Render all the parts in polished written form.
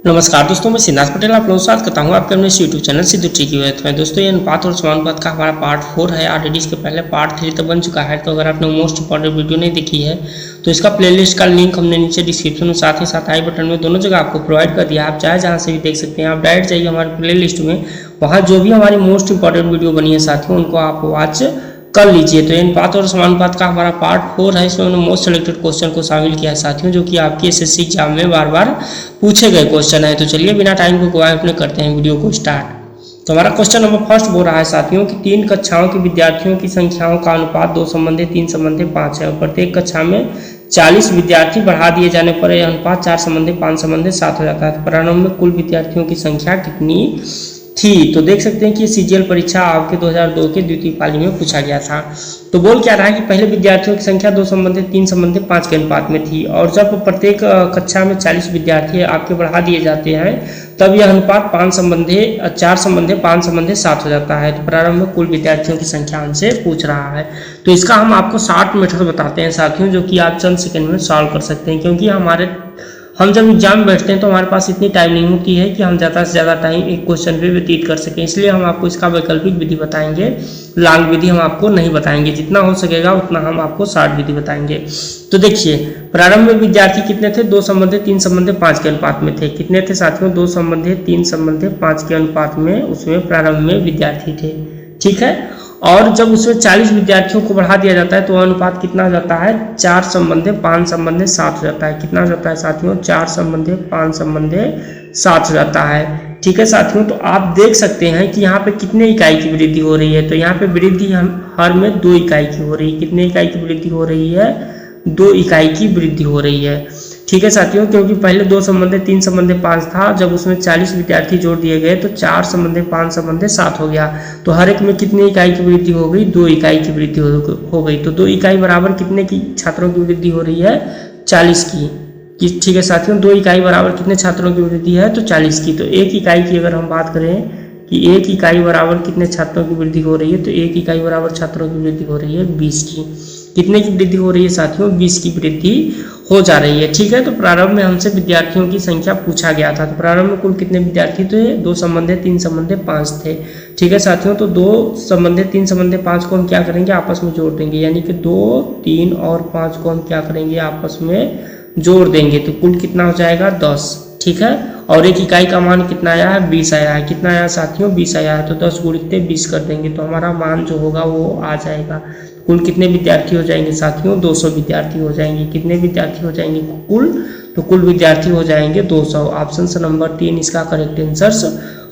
नमस्कार दोस्तों, मैं सिद्धार्थ पटेल आप लोगों के साथ करता हूँ आपके अपने YouTube channel Sidhu tricky with में। दोस्तों ये अनुपात और समानुपात का हमारा पार्ट 4 है। ऑलरेडी इसके पहले पार्ट 3 तो बन चुका है। तो अगर आपने मोस्ट इंपॉर्टेंट वीडियो नहीं देखी है तो इसका प्लेलिस्ट का लिंक हमने नीचे डिस्क्रिप्शन में साथ ही साथ आई बटन में दोनों जगह आपको प्रोवाइड कर दिया। आप चाहे जहाँ से भी देख सकते हैं। आप डायरेक्ट जाइए हमारे प्ले लिस्ट में, वहाँ जो भी हमारी मोस्ट इंपॉर्टेंट वीडियो बनी है साथियों उनको आप वॉच कर लीजिए। तो अनुपात और समानुपात का हमारा पार्ट 4 है। इसमें हमने मोस्ट सेलेक्टेड क्वेश्चन को शामिल किया है साथियों, जो कि आपके एसएससी एग्जाम में बार बार पूछे गए क्वेश्चन है। तो चलिए बिना टाइम को गवाए अपने करते हैं वीडियो को स्टार्ट। तो हमारा क्वेश्चन नंबर फर्स्ट बोल रहा है साथियों कि 3 कक्षाओं के विद्यार्थियों की संख्याओं का अनुपात 2 संबंधी 3 संबंधी 5 है और प्रत्येक कक्षा में 40 विद्यार्थी बढ़ा दिए जाने पर यह अनुपात 4 संबंधी 5 संबंधी 7 हो जाता है। तो प्रारंभ में कुल विद्यार्थियों की संख्या कितनी थी? तो देख सकते हैं कि सीजीएल परीक्षा आपके 2002 के द्वितीय पाली में पूछा गया था। तो बोल क्या रहा है कि पहले विद्यार्थियों की संख्या 2 संबंधी 3 संबंधी 5 के अनुपात में थी और जब प्रत्येक कक्षा में 40 विद्यार्थी आपके बढ़ा दिए जाते हैं तब यह अनुपात 4 संबंधी 5 संबंधी 7 हो जाता है। तो प्रारंभ में कुल विद्यार्थियों की संख्या हमसे पूछ रहा है। तो इसका हम आपको शॉर्ट मेथड बताते हैं साथियों, जो कि आप चंद सेकंड में सॉल्व कर सकते हैं। क्योंकि हम जब एग्जाम में बैठते हैं तो हमारे पास इतनी टाइम नहीं होती है कि हम ज़्यादा से ज़्यादा टाइम एक क्वेश्चन पे व्यतीत कर सकें। इसलिए हम आपको इसका वैकल्पिक विधि बताएंगे, लॉन्ग विधि हम आपको नहीं बताएंगे। जितना हो सकेगा उतना हम आपको शॉर्ट विधि बताएंगे। तो देखिए, प्रारंभ में विद्यार्थी कितने थे? 2 संबंधी 3 संबंधी 5 के अनुपात में थे। कितने थे साथियों? 2 संबंधी 3 संबंधी 5 के अनुपात में उसमें प्रारंभ में विद्यार्थी थे। ठीक है। और जब उसमें 40 विद्यार्थियों को बढ़ा दिया जाता है तो अनुपात कितना हो जाता है? 4 संबंधी 5 संबंधी 7 हो जाता है। कितना हो जाता है साथियों? 4 संबंधी 5 संबंधी 7 हो जाता है। ठीक है साथियों। तो आप देख सकते हैं कि यहाँ पे कितने इकाई की वृद्धि हो रही है। तो यहाँ पे वृद्धि हर में 2 इकाई की हो रही है। कितने इकाई की वृद्धि हो रही है? 2 इकाई की वृद्धि हो रही है। ठीक है साथियों। क्योंकि पहले 2 संबंधी 3 संबंधी 5 था, जब उसमें 40 विद्यार्थी जोड़ दिए गए तो 4 संबंधी 5 संबंधी 7 हो गया। तो हर एक में कितनी इकाई की वृद्धि हो गई? 2 इकाई की वृद्धि हो गई। तो 2 इकाई बराबर कितने की छात्रों की वृद्धि हो रही है? 40 की। ठीक है साथियों। 2 इकाई बराबर कितने छात्रों की वृद्धि है? तो 40 की। तो 1 इकाई की अगर हम बात करें कि 1 इकाई बराबर कितने छात्रों की वृद्धि हो रही है, तो 1 इकाई बराबर छात्रों की वृद्धि हो रही है 20 की। कितने की वृद्धि हो रही है साथियों? 20 की वृद्धि हो जा रही है। ठीक है। तो प्रारंभ में हमसे विद्यार्थियों की संख्या पूछा गया था। तो प्रारंभ में कुल कितने विद्यार्थी थे? 2 संबंधी 3 संबंधी 5 थे। ठीक है साथियों। तो 2 संबंधी 3 संबंधी 5 को हम क्या करेंगे? आपस में जोड़ देंगे। यानी कि 2, 3 और 5 को हम क्या करेंगे? आपस में जोड़ देंगे। तो कुल कितना हो जाएगा? 10। ठीक है। और 1 इकाई का मान कितना आया है? 20 आया है। कितना आया साथियों? 20 आया है। तो 10 गुणित 20 कर देंगे तो हमारा मान जो होगा वो आ जाएगा। कुल कितने विद्यार्थी हो जाएंगे साथियों? 200 विद्यार्थी हो जाएंगे। कितने विद्यार्थी हो जाएंगे कुल? तो कुल विद्यार्थी हो जाएंगे 200। ऑप्शन नंबर 3 इसका करेक्ट आंसर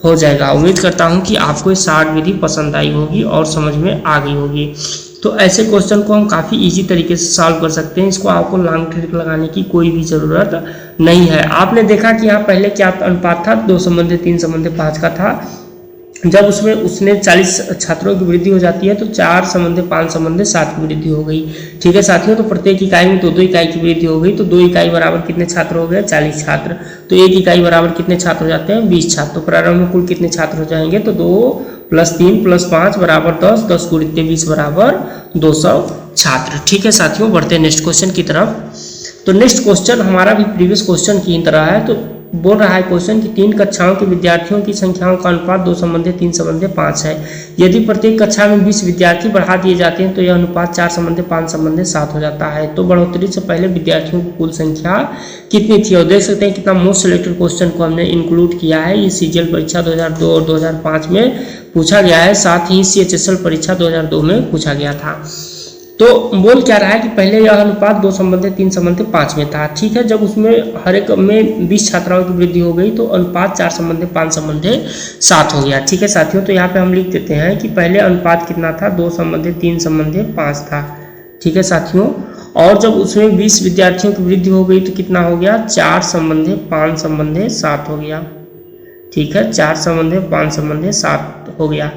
हो जाएगा। उम्मीद करता हूं कि आपको ये शॉर्ट विधि पसंद आई होगी और समझ में आ गई होगी। तो ऐसे क्वेश्चन को हम काफ़ी इजी तरीके से सॉल्व कर सकते हैं। इसको आपको लॉन्ग ट्रिक लगाने की कोई भी ज़रूरत नहीं है। आपने देखा कि यहाँ पहले क्या अनुपात था? 2 संबंधी 3 संबंधी 5 का था। जब उसने 40 छात्रों की वृद्धि हो जाती है तो 4 संबंधी 5 संबंधी 7 की वृद्धि हो गई। ठीक है साथियों। तो प्रत्येक इकाई में 2-2 इकाई की वृद्धि हो गई। तो 2 इकाई बराबर कितने छात्र हो गए? 40 छात्र। तो 1 इकाई बराबर कितने छात्र हो जाते हैं? 20 छात्र। तो प्रारंभ में कुल कितने छात्र हो जाएंगे? तो 2 + 3 + 5 बराबर 10। 10 गुणित 20 बराबर 200 छात्र। ठीक है साथियों। बढ़ते हैं नेक्स्ट क्वेश्चन की तरफ। तो नेक्स्ट क्वेश्चन हमारा भी प्रीवियस क्वेश्चन की तरह है। तो बोल रहा है क्वेश्चन कि 3 कक्षाओं के विद्यार्थियों की संख्याओं का अनुपात 2 संबंधी 3 संबंधी 5 है। यदि प्रत्येक कक्षा में 20 विद्यार्थी बढ़ा दिए जाते हैं तो यह अनुपात 4 संबंधी 5 संबंधी 7 हो जाता है। तो बढ़ोतरी से पहले विद्यार्थियों की कुल संख्या कितनी थी? और देख सकते हैं कितना मोस्ट सिलेक्टेड क्वेश्चन को हमने इंक्लूड किया है। ये सीजीएल परीक्षा 2002 और 2005 में पूछा गया है। साथ ही सीएचएसएल परीक्षा 2002 में पूछा गया था। तो बोल क्या रहा है कि पहले यह अनुपात 2 संबंधी 3 संबंधी 5 में था। ठीक है। जब उसमें हर एक में 20 छात्राओं की वृद्धि हो गई तो अनुपात 4 संबंधी 5 संबंधी 7 हो गया। ठीक है साथियों। तो यहाँ पे हम लिख देते हैं कि पहले अनुपात कितना था? 2 संबंधी 3 संबंधी 5 था। ठीक है साथियों। और जब उसमें 20 विद्यार्थियों की वृद्धि हो गई तो कितना हो गया? 4 संबंधी 5 संबंधी 7 हो गया। ठीक है। 4 संबंधी 5 संबंधी 7 हो गया।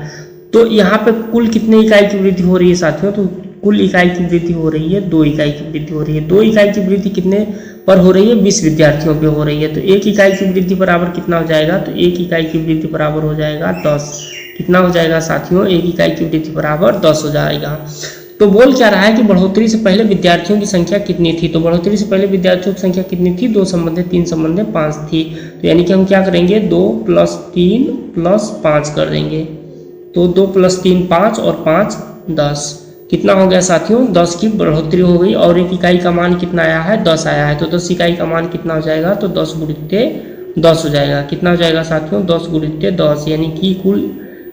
तो यहाँ पे कुल कितने इकाई की वृद्धि हो रही है साथियों? तो कुल इकाई की वृद्धि हो रही है 2 इकाई की वृद्धि हो रही है। 2 इकाई की वृद्धि कितने पर हो रही है? 20 विद्यार्थियों पे हो रही है। तो 1 इकाई की वृद्धि बराबर कितना हो जाएगा? तो 1 इकाई की वृद्धि बराबर हो जाएगा 10। कितना हो जाएगा साथियों? 1 इकाई की वृद्धि बराबर 10 हो जाएगा। तो बोल क्या रहा है कि बढ़ोतरी से पहले विद्यार्थियों की संख्या कितनी थी। तो बढ़ोतरी से पहले विद्यार्थियों की संख्या कितनी थी, 2 संबंधित 3 संबंधित 5 थी। तो यानी कि हम क्या करेंगे, 2 + 3 + 5 कर देंगे। तो 2 + 3 5 और 5 10, कितना हो गया साथियों, 10 की बढ़ोतरी हो गई। और एक इकाई का मान कितना आया है, 10 आया है। तो 10 इकाई का मान कितना हो जाएगा, तो 10 × 10 हो जाएगा। कितना हो जाएगा साथियों, 10 × 10, यानी कि कुल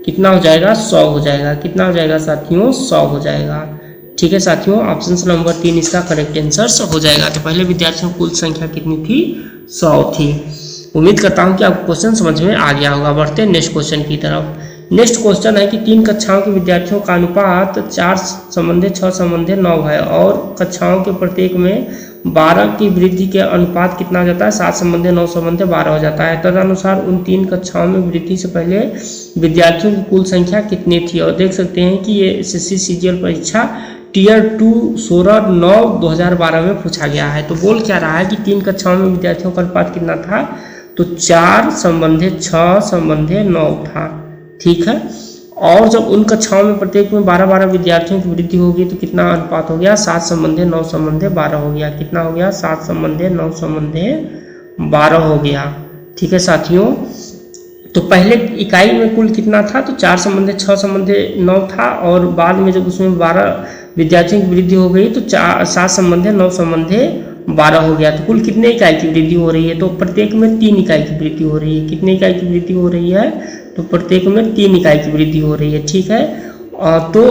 कितना हो जाएगा, 100 हो जाएगा। कितना हो जाएगा साथियों, 100 हो जाएगा। ठीक है साथियों, ऑप्शन नंबर 3 इसका करेक्ट आंसर हो जाएगा। तो पहले विद्यार्थियों की कुल संख्या कितनी थी, 100 थी। उम्मीद करता हूँ कि आपको क्वेश्चन समझ में आ गया होगा। बढ़ते हैं नेक्स्ट क्वेश्चन की तरफ। नेक्स्ट क्वेश्चन है कि 3 कक्षाओं के विद्यार्थियों का अनुपात 4 संबंधित 6 संबंधित 9 है और कक्षाओं के प्रत्येक में 12 की वृद्धि के अनुपात कितना हो जाता है, 7 संबंधित 9 संबंधित 12 हो जाता है। तदनुसार उन 3 कक्षाओं में वृद्धि से पहले विद्यार्थियों की कुल संख्या कितनी थी। और देख सकते हैं कि ये SSC CGL परीक्षा टियर 2 16/9/2012 में पूछा गया है। तो बोल क्या रहा है कि 3 कक्षाओं में विद्यार्थियों का अनुपात कितना था, तो 4 संबंधित 6 संबंधित 9 था। ठीक है, और जब उन कक्षाओं में प्रत्येक में 12 विद्यार्थियों की वृद्धि होगी तो कितना अनुपात हो गया, 7 संबंधित 9 संबंधित 12 हो गया। कितना हो गया, 7 संबंधित 9 संबंधित 12 हो गया। ठीक है साथियों, तो पहले इकाई में कुल कितना था, तो 4 संबंधित 6 संबंधित 9 था और बाद में जब उसमें 12 विद्यार्थियों की वृद्धि हो गई तो 7 संबंधित 9 संबंधित 12 हो गया। तो कुल कितने इकाई की वृद्धि हो रही है, तो प्रत्येक में 3 इकाई की वृद्धि हो रही है। कितने इकाई की वृद्धि हो रही है, तो प्रत्येक में 3 इकाई की वृद्धि हो रही है। ठीक है, तो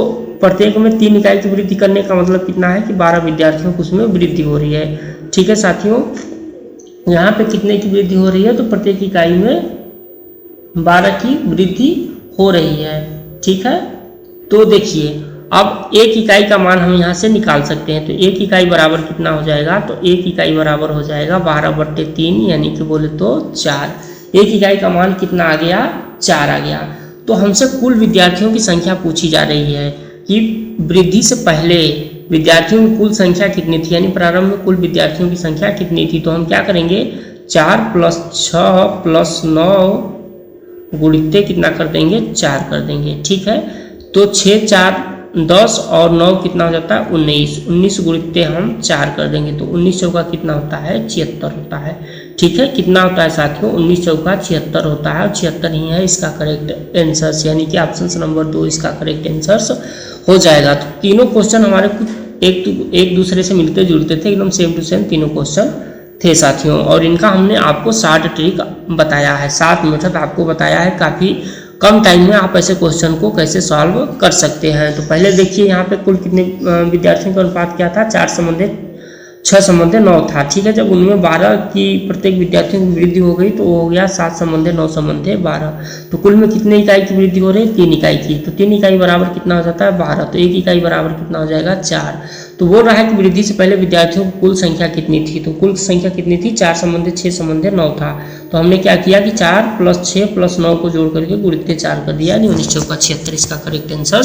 प्रत्येक में 3 इकाई की वृद्धि करने का मतलब कितना है कि 12 विद्यार्थियों को उसमें वृद्धि हो रही है। ठीक है साथियों, यहाँ पे कितने की वृद्धि हो रही है, तो प्रत्येक इकाई में 12 की वृद्धि हो रही है। ठीक है, तो देखिए अब एक इकाई का मान हम यहाँ से निकाल सकते हैं। तो एक इकाई बराबर कितना हो जाएगा, तो एक इकाई बराबर हो जाएगा 12/3, यानी कि बोले तो 4। एक इकाई का मान कितना आ गया, 4 आ गया। तो हमसे कुल विद्यार्थियों की संख्या पूछी जा रही है कि वृद्धि से पहले विद्यार्थियों की कुल संख्या कितनी थी, यानी प्रारंभ में कुल विद्यार्थियों की संख्या कितनी थी। तो हम क्या करेंगे, 4 + 6 + 9 गुणित कितना कर देंगे, 4 कर देंगे। ठीक है, तो 6 4 10 और 9 कितना हो जाता है, 19। 19 गुणित हम 4 कर देंगे तो 19 चौका कितना होता है, 76 होता है। ठीक है, कितना होता है साथियों, 19 चौका 76 होता है और 76 ही है इसका करेक्ट आंसर, यानी कि ऑप्शन नंबर 2 इसका करेक्ट आंसर हो जाएगा। तो तीनों क्वेश्चन हमारे कुछ एक दूसरे से मिलते जुलते थे, एकदम सेम टू सेम तीनों क्वेश्चन थे साथियों। और इनका हमने आपको 60 ट्रिक बताया है, 7 मेथड आपको बताया है। काफ़ी कम टाइम में आप ऐसे क्वेश्चन को कैसे सॉल्व कर सकते हैं। तो पहले देखिए यहाँ पे कुल कितने विद्यार्थियों का अनुपात क्या था, 4 संबंधित 6 संबंधित 9 था। ठीक है, जब उनमें 12 की प्रत्येक विद्यार्थियों की वृद्धि हो गई तो वो हो गया 7 संबंधित 9 संबंधित 12। तो कुल में कितने इकाई की वृद्धि हो रही है, 3 इकाई की। तो 3 इकाई बराबर कितना हो जाता है, 12। तो 1 इकाई बराबर कितना हो जाएगा, 4। तो बोल रहा है कि वृद्धि से पहले विद्यार्थियों की कुल संख्या कितनी थी। तो कुल संख्या कितनी थी, 4 संबंधित 6 संबंधित 9 था। तो हमने क्या किया कि 4 + 6 + 9 को जोड़ करके गुणित 4 कर दिया, यानी 19 चौका 76 इसका करेक्ट आंसर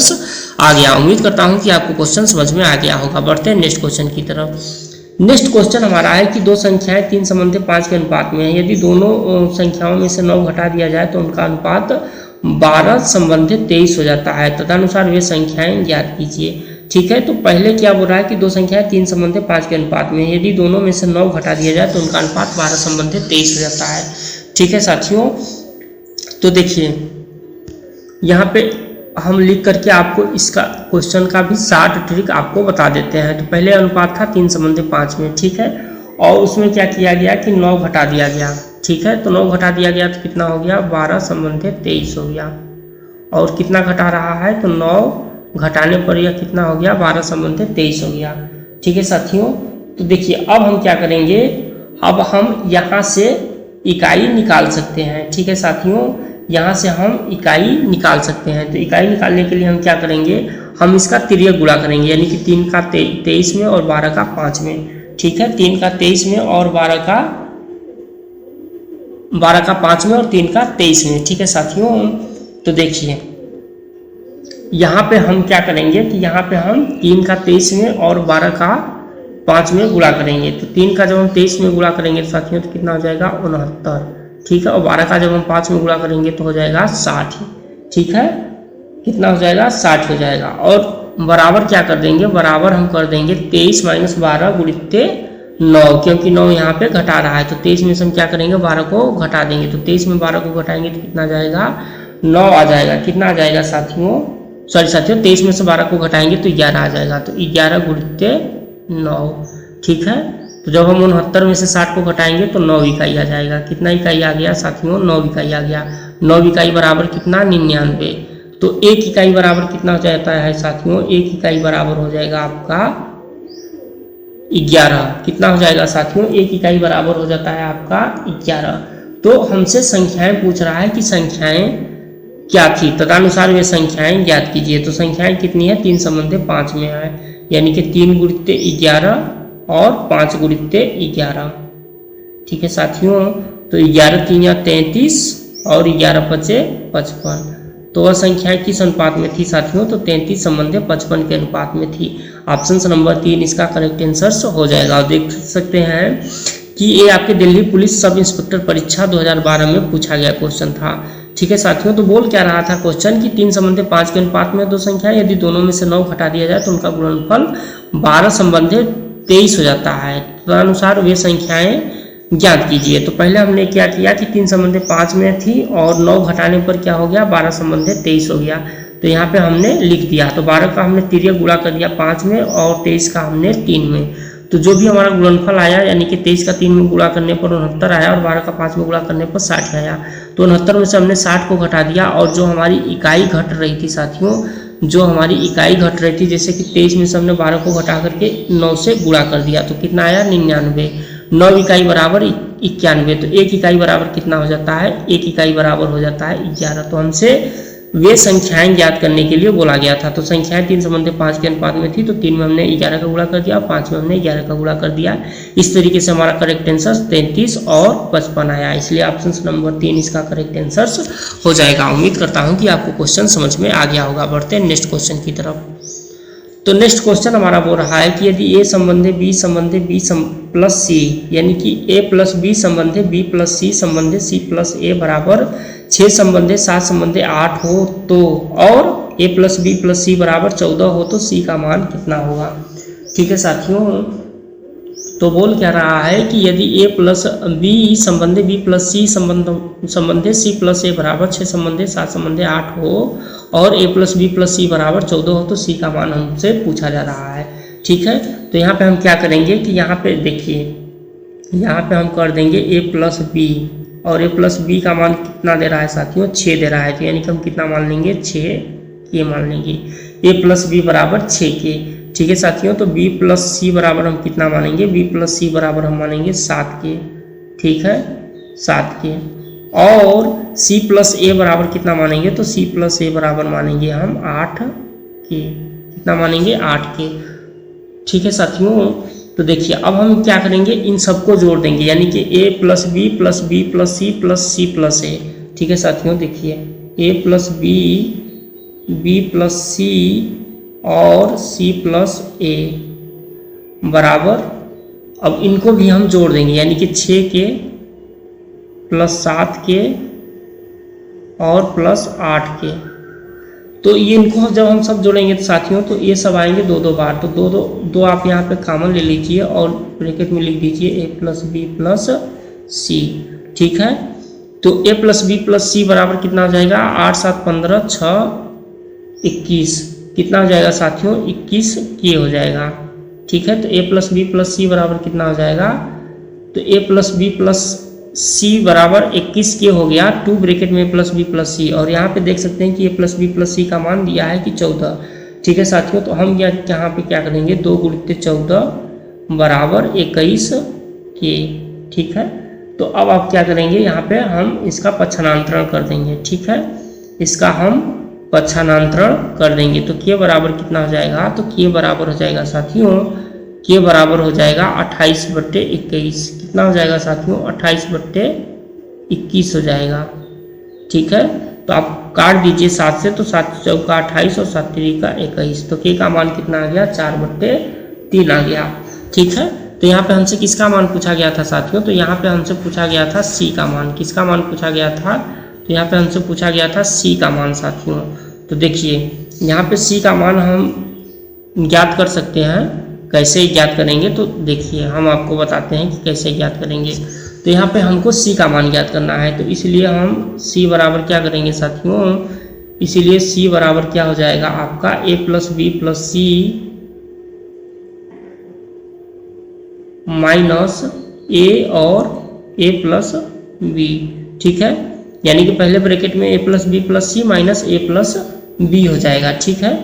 आ गया। उम्मीद करता हूँ कि आपको क्वेश्चन समझ में आ गया होगा। बढ़ते हैं नेक्स्ट क्वेश्चन की तरफ। नेक्स्ट क्वेश्चन हमारा है कि 2 संख्याएं 3 संबंधित 5 के अनुपात में है। यदि दोनों संख्याओं में से 9 घटा दिया जाए तो उनका अनुपात 12 संबंधित 23 हो जाता है। तदनुसार वे संख्याएं ज्ञात कीजिए। ठीक है, तो पहले क्या बोल रहा है कि 2 संख्याएं 3 संबंधित 5 के अनुपात में, यदि दोनों में से 9 घटा दिया जाए तो उनका अनुपात 12 संबंधित 23 हो जाता है। ठीक है साथियों, तो देखिए यहाँ पे हम लिख करके आपको इसका क्वेश्चन का भी 60 ट्रिक आपको बता देते हैं। तो पहले अनुपात था 3 संबंधित 5 में। ठीक है, और उसमें क्या किया गया कि 9 घटा दिया गया। ठीक है, तो 9 घटा दिया गया तो कितना हो गया, 12 संबंधित 23 हो गया। और कितना घटा रहा है, तो 9 घटाने पर यह कितना हो गया, 12 संबंधित 23 हो गया। ठीक है साथियों, तो देखिए अब हम क्या करेंगे, अब हम यहाँ से इकाई निकाल सकते हैं। ठीक है साथियों, यहाँ से हम इकाई निकाल सकते हैं। तो इकाई निकालने के लिए हम क्या करेंगे, हम इसका तिर्यक गुणा करेंगे, यानी कि 3 का 23 में और 12 का 5 में। ठीक है, 3 का 23 में और 12 का 5 में और 3 का 23 में। ठीक है साथियों, तो देखिए यहाँ पे हम क्या करेंगे कि यहाँ पे हम 3 का 23 में और 12 का 5 में गुणा करेंगे। तो 3 का जब हम 23 में गुणा करेंगे साथियों तो कितना हो जाएगा, 69। ठीक है, और 12 का जब हम 5 में गुणा करेंगे तो हो जाएगा 60। ठीक है, कितना हो जाएगा, 60 हो जाएगा। और बराबर क्या कर देंगे, बराबर हम कर देंगे 23 माइनस 12 गुणित्ते 9, क्योंकि 9 यहाँ पे घटा रहा है। तो 23 में से हम क्या करेंगे, 12 को घटा देंगे। तो 23 में 12 को घटाएंगे तो कितना जाएगा, 9 आ जाएगा। कितना आ जाएगा साथियों, सॉरी साथियों, 23 में से 12 को घटाएंगे तो 11 आ जाएगा। तो 11 गुणित्ते 9, ठीक है। तो जब हम 69 में से 60 को घटाएंगे तो 9 इकाई आ जाएगा। कितना इकाई आ गया साथियों, 9 इकाई आ गया। 9 इकाई बराबर कितना, 99। तो 1 इकाई बराबर कितना हो जाता है साथियों, 1 इकाई बराबर हो जाएगा आपका 11। कितना हो जाएगा साथियों, 1 इकाई बराबर हो जाता है आपका 11। तो हमसे संख्याएं पूछ रहा है कि संख्याएं क्या थी, तदनुसार वे संख्याएं ज्ञात कीजिए। तो संख्याएं कितनी है, 3 संबंधे 5 में है, यानी कि 3 गुणित्ते 11 और 5 गुणित्ते 11, ठीक है साथियों। तो 11 3 या 33 और 11 5 55। तो वह संख्याएं किस अनुपात में थी साथियों, तो 33 संबंधे 55 के अनुपात में थी। ऑप्शन नंबर 3 इसका करेक्ट आंसर हो जाएगा। और देख सकते हैं कि ये आपके दिल्ली पुलिस सब इंस्पेक्टर परीक्षा 2012 में पूछा गया क्वेश्चन था, ठीक है साथियों। तो बोल क्या रहा था क्वेश्चन कि 3 संबंधे 5 के अनुपात में दो संख्या, यदि दोनों में से 9 घटा दिया जाए तो उनका गुणनफल 12 संबंधे 23 हो जाता है। तदनुसार वे संख्याएं ज्ञात कीजिए। तो पहले हमने क्या किया कि 3 संबंधे 5 में थी और 9 घटाने पर क्या हो गया, 12 संबंधे 23 हो गया। तो यहाँ पे हमने लिख दिया। तो 12 का हमने तिर्यक गुणा कर दिया 5 में और 23 का हमने 3 में। तो जो भी हमारा गुणनफल आया, यानी कि 23 का 3 में गुणा करने पर 69 आया और 12 का 5 में गुणा करने पर 60 आया। तो 69 में से हमने 60 को घटा दिया और जो हमारी इकाई घट रही थी साथियों, जो हमारी इकाई घट रही थी, जैसे कि 23 में से हमने 12 को घटा करके 9 से गुणा कर दिया तो कितना आया, 99। 9 इकाई बराबर 91। तो 1 इकाई बराबर कितना हो जाता है, 1 इकाई बराबर हो जाता है 11। तो हमसे वे संख्याएं ज्ञात करने के लिए बोला गया था। तो संख्याएं 3 संबंधे 5 के अनुपात में थी, तो 3 में हमने 11 का गुणा कर दिया, 5 में हमने 11 का गुणा कर दिया। इस तरीके से हमारा करेक्ट आंसर 33 और 55 आया। इसलिए ऑप्शन नंबर 3 इसका करेक्ट आंसर हो जाएगा। उम्मीद करता हूँ कि आपको क्वेश्चन समझ में आ गया होगा। बढ़ते हैं नेक्स्ट क्वेश्चन की तरफ। तो नेक्स्ट क्वेश्चन हमारा बोल रहा है कि यदि a संबंधे b संबंधे b प्लस सी, यानी कि a प्लस b संबंधे b प्लस सी संबंधे c प्लस a बराबर 6 संबंधे 7 संबंधे 8 हो तो, और a प्लस b प्लस सी बराबर 14 हो तो c का मान कितना होगा। ठीक है साथियों, तो बोल क्या रहा है कि यदि a प्लस b संबंधे b प्लस सी संबंधे c प्लस a बराबर 6 संबंधे 7 संबंधे 8 हो और a प्लस b प्लस सी बराबर 14 हो तो c का मान हमसे पूछा जा रहा है। ठीक है, तो यहाँ पे हम क्या करेंगे कि यहाँ पे देखिए, यहाँ पे हम कर देंगे a प्लस बी, और a प्लस बी का मान कितना दे रहा है साथियों, 6 दे रहा है। तो यानी कि हम कितना मान लेंगे, 6 ये मान लेंगे, a प्लस बी बराबर 6 के। ठीक है साथियों, तो b प्लस सी बराबर हम कितना मानेंगे, b प्लस सी बराबर हम मानेंगे 7 के। ठीक है, 7 के। और c प्लस a बराबर कितना मानेंगे, तो c प्लस a बराबर मानेंगे हम 8 के। कितना मानेंगे, 8 के। ठीक है साथियों, तो देखिए अब हम क्या करेंगे, इन सबको जोड़ देंगे, यानी कि a plus B plus B plus C plus C plus A. ठीक है साथियों, देखिए a plus B, B plus C और c प्लस ए बराबर, अब इनको भी हम जोड़ देंगे, यानी कि 6 के प्लस 7 के और प्लस 8 के। तो ये इनको जब हम सब जोड़ेंगे तो साथियों, तो ये सब आएंगे 2 बार। तो दो आप यहाँ पे कॉमन ले लीजिए और ब्रैकेट में लिख दीजिए a प्लस बी प्लस सी। ठीक है, तो a प्लस बी प्लस सी बराबर कितना हो जाएगा, 8 7 15 6 21। कितना हो जाएगा साथियों, 21 के हो जाएगा। ठीक है, तो a प्लस बी प्लस सी बराबर कितना हो जाएगा, तो a प्लस बी प्लस सी बराबर 21 के हो गया, 2 ब्रैकेट में प्लस बी प्लस सी। और यहाँ पे देख सकते हैं कि a प्लस बी प्लस सी का मान दिया है कि 14। ठीक है साथियों, तो हम यहाँ पे क्या करेंगे, 2 गुणित 14 बराबर 21 के। ठीक है, तो अब आप क्या करेंगे, यहाँ पे हम इसका पक्षांतरण कर देंगे। ठीक है, इसका हम पक्षांतरण कर देंगे तो k बराबर कितना हो जाएगा, तो k बराबर हो जाएगा साथियों, k बराबर हो जाएगा 28/21। कितना हो जाएगा साथियों, 28/21 हो जाएगा। ठीक है, तो आप काट दीजिए 7 से, तो 7 चौका 28 और 7 तिरिका 21। तो k का मान कितना आ गया, 4/3 आ गया। ठीक है, तो यहाँ पे हमसे किसका मान पूछा गया था साथियों, तो यहाँ पे हमसे पूछा गया था c का मान। किसका मान पूछा गया था, तो यहाँ पे हमसे पूछा गया था c का मान साथियों। तो देखिए यहाँ पे c का मान हम ज्ञात कर सकते हैं। कैसे ज्ञात करेंगे तो देखिए हम आपको बताते हैं कि कैसे ज्ञात करेंगे। तो यहाँ पे हमको c का मान ज्ञात करना है, तो इसलिए हम c बराबर क्या करेंगे साथियों, इसीलिए c बराबर क्या हो जाएगा आपका a plus B plus C minus a और a प्लस बी। ठीक है, यानी कि पहले ब्रैकेट में a plus B plus C minus a plus B हो जाएगा। ठीक है,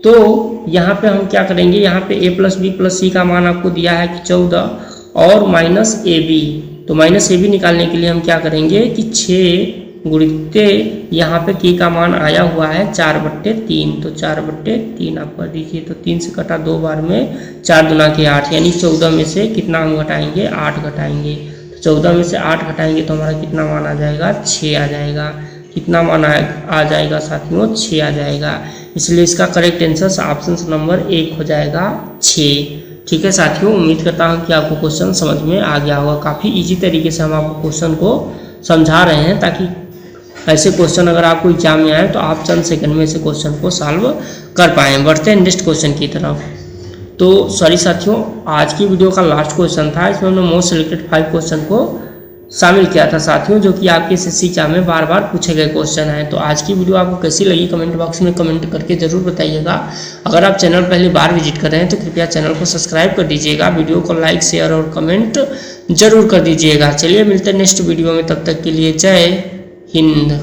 तो यहाँ पे हम क्या करेंगे, यहाँ पे a प्लस बी प्लस सी का मान आपको दिया है कि 14 और माइनस ए बी। तो माइनस ए बी निकालने के लिए हम क्या करेंगे कि 6 गुणित्ते यहाँ पे k का मान आया हुआ है 4/3, तो 4/3 आप कर दीजिए। तो 3 से कटा 2 बार में, 4 दूना के 8, यानी 14 में से कितना हम घटाएंगे, 8 घटाएंगे। तो 14 में से 8 घटाएंगे तो हमारा कितना मान आ जाएगा, 6 आ जाएगा। कितना मान आ जाएगा साथियों, 6 आ जाएगा। इसलिए इसका करेक्ट आंसर ऑप्शन नंबर 1 हो जाएगा 6। ठीक है साथियों, उम्मीद करता हूँ कि आपको क्वेश्चन समझ में आ गया होगा। काफ़ी इजी तरीके से हम आपको क्वेश्चन को समझा रहे हैं, ताकि ऐसे क्वेश्चन अगर आपको एग्जाम में आए तो आप चंद सेकंड में इसे क्वेश्चन को सॉल्व कर पाएँ। बढ़ते हैं नेक्स्ट क्वेश्चन की तरफ। तो सॉरी साथियों, आज की वीडियो का लास्ट क्वेश्चन था। इसमें हमने मोस्ट सिलेक्टेड 5 क्वेश्चन को शामिल किया था साथियों, जो कि आपके एसएससी एग्जाम में बार बार पूछे गए क्वेश्चन हैं। तो आज की वीडियो आपको कैसी लगी कमेंट बॉक्स में कमेंट करके ज़रूर बताइएगा। अगर आप चैनल पहली बार विजिट कर रहे हैं तो कृपया चैनल को सब्सक्राइब कर दीजिएगा, वीडियो को लाइक शेयर और कमेंट जरूर कर दीजिएगा। चलिए मिलते हैं नेक्स्ट वीडियो में, तब तक के लिए जय हिंद।